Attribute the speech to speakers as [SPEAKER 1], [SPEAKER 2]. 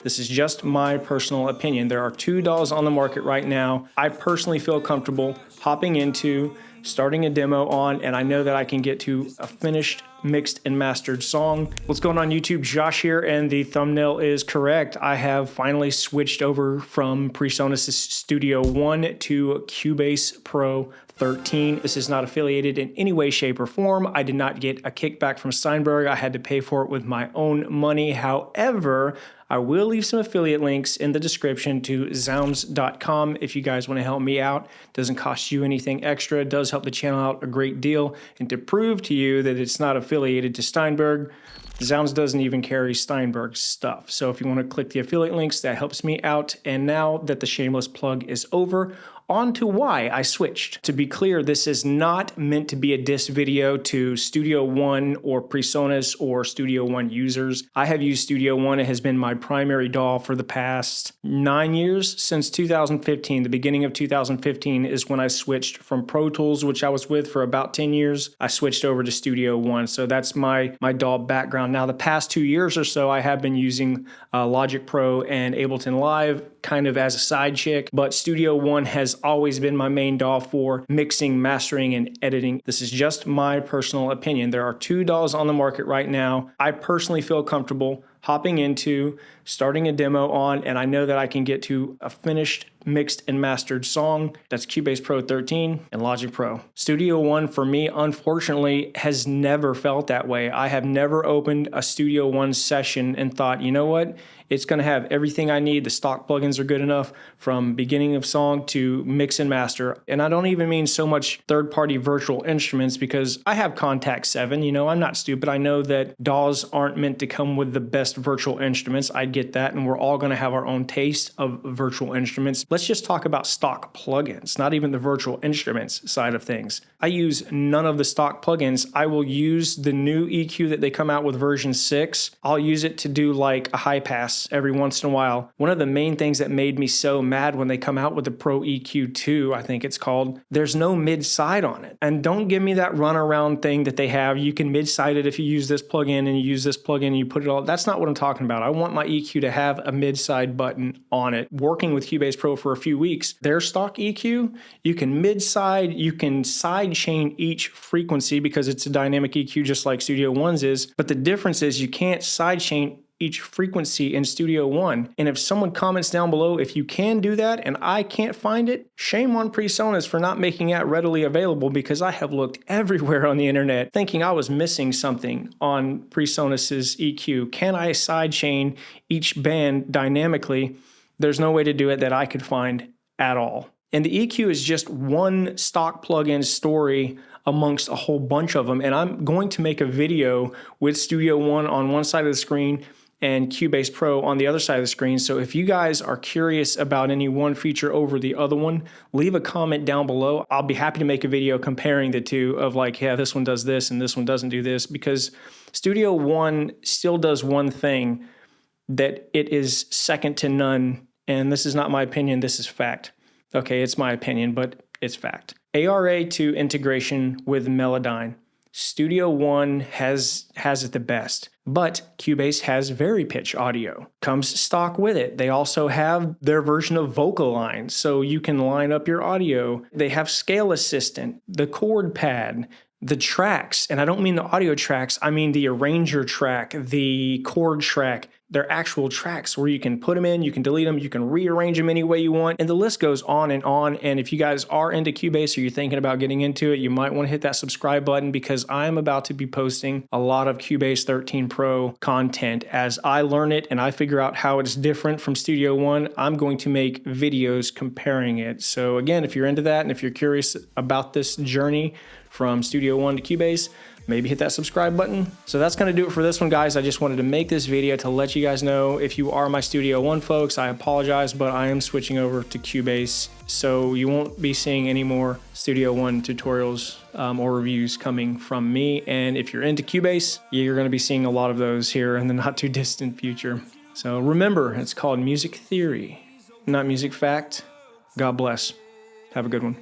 [SPEAKER 1] This is just my personal opinion. There are two DAWs on the market right now. I personally feel comfortable hopping into, starting a demo on, and I know that I can get to a finished, mixed, and mastered song. What's going on YouTube? Josh here, and the thumbnail is correct. I have finally switched over from PreSonus Studio One to Cubase Pro 13. This is not affiliated in any way, shape, or form. I did not get a kickback from Steinberg. I had to pay for it with my own money. However, I will leave some affiliate links in the description to zounds.com if you guys want to help me out. It doesn't cost you anything extra. It does help the channel out a great deal. And to prove to you that it's not affiliated to Steinberg, Zounds doesn't even carry Steinberg stuff. So if you want to click the affiliate links, that helps me out. And now that the shameless plug is over, on to why I switched. To be clear, this is not meant to be a diss video to Studio One or PreSonus or Studio One users. I have used Studio One. It has been my primary DAW for the past 9 years, since 2015. The beginning of 2015 is when I switched from Pro Tools, which I was with for about 10 years. I switched over to Studio One. So that's my DAW background. Now, the past 2 years or so, I have been using Logic Pro and Ableton Live kind of as a side chick, but Studio One has always been my main DAW for mixing, mastering, and editing. This is just my personal opinion. There are two DAWs on the market right now. I personally feel comfortable hopping into, starting a demo on, and I know that I can get to a finished, mixed, and mastered song. That's Cubase Pro 13 and Logic Pro. Studio One, for me, unfortunately, has never felt that way. I have never opened a Studio One session and thought, you know what? It's going to have everything I need. The stock plugins are good enough from beginning of song to mix and master. And I don't even mean so much third-party virtual instruments, because I have Contact 7. You know, I'm not stupid. I know that DAWs aren't meant to come with the best virtual instruments. I get that, and we're all going to have our own taste of virtual instruments. Let's just talk about stock plugins, not even the virtual instruments side of things. I use none of the stock plugins. I will use the new EQ that they come out with version 6. I'll use it to do like a high pass every once in a while. One of the main things that made me so mad when they come out with the Pro EQ 2, I think it's called, there's no mid-side on it. And don't give me that runaround thing that they have. You can mid-side it if you use this plugin and you use this plugin and you put it all. That's not what I'm talking about. I want my EQ to have a mid-side button on it. Working with Cubase Pro for a few weeks, their stock EQ, you can mid-side, you can side chain each frequency because it's a dynamic EQ just like Studio One's is. But the difference is you can't side chain each frequency in Studio One. And if someone comments down below if you can do that and I can't find it, shame on PreSonus for not making that readily available, because I have looked everywhere on the internet thinking I was missing something on PreSonus's EQ. Can I sidechain each band dynamically? There's no way to do it that I could find at all. And the EQ is just one stock plugin story amongst a whole bunch of them. And I'm going to make a video with Studio One on one side of the screen and Cubase Pro on the other side of the screen. So if you guys are curious about any one feature over the other one, leave a comment down below. I'll be happy to make a video comparing the two of like, yeah, this one does this and this one doesn't do this, because Studio One still does one thing that it is second to none. And this is not my opinion, this is fact. Okay, it's my opinion, but it's fact. ARA2 integration with Melodyne. Studio One has it the best, but Cubase has VariPitch audio. Comes stock with it. They also have their version of Vocal Line, so you can line up your audio. They have Scale Assistant, the chord pad, the tracks, and I don't mean the audio tracks, I mean the arranger track, the chord track. They're actual tracks where you can put them in, you can delete them, you can rearrange them any way you want, and the list goes on and on. And if you guys are into Cubase or you're thinking about getting into it, you might want to hit that subscribe button, because I'm about to be posting a lot of Cubase 13 Pro content. As I learn it and I figure out how it's different from Studio One, I'm going to make videos comparing it. So again, if you're into that and if you're curious about this journey from Studio One to Cubase, maybe hit that subscribe button. So that's going to do it for this one, guys. I just wanted to make this video to let you guys know, if you are my Studio One folks, I apologize, but I am switching over to Cubase. So you won't be seeing any more Studio One tutorials or reviews coming from me. And if you're into Cubase, you're going to be seeing a lot of those here in the not too distant future. So remember, it's called music theory, not music fact. God bless. Have a good one.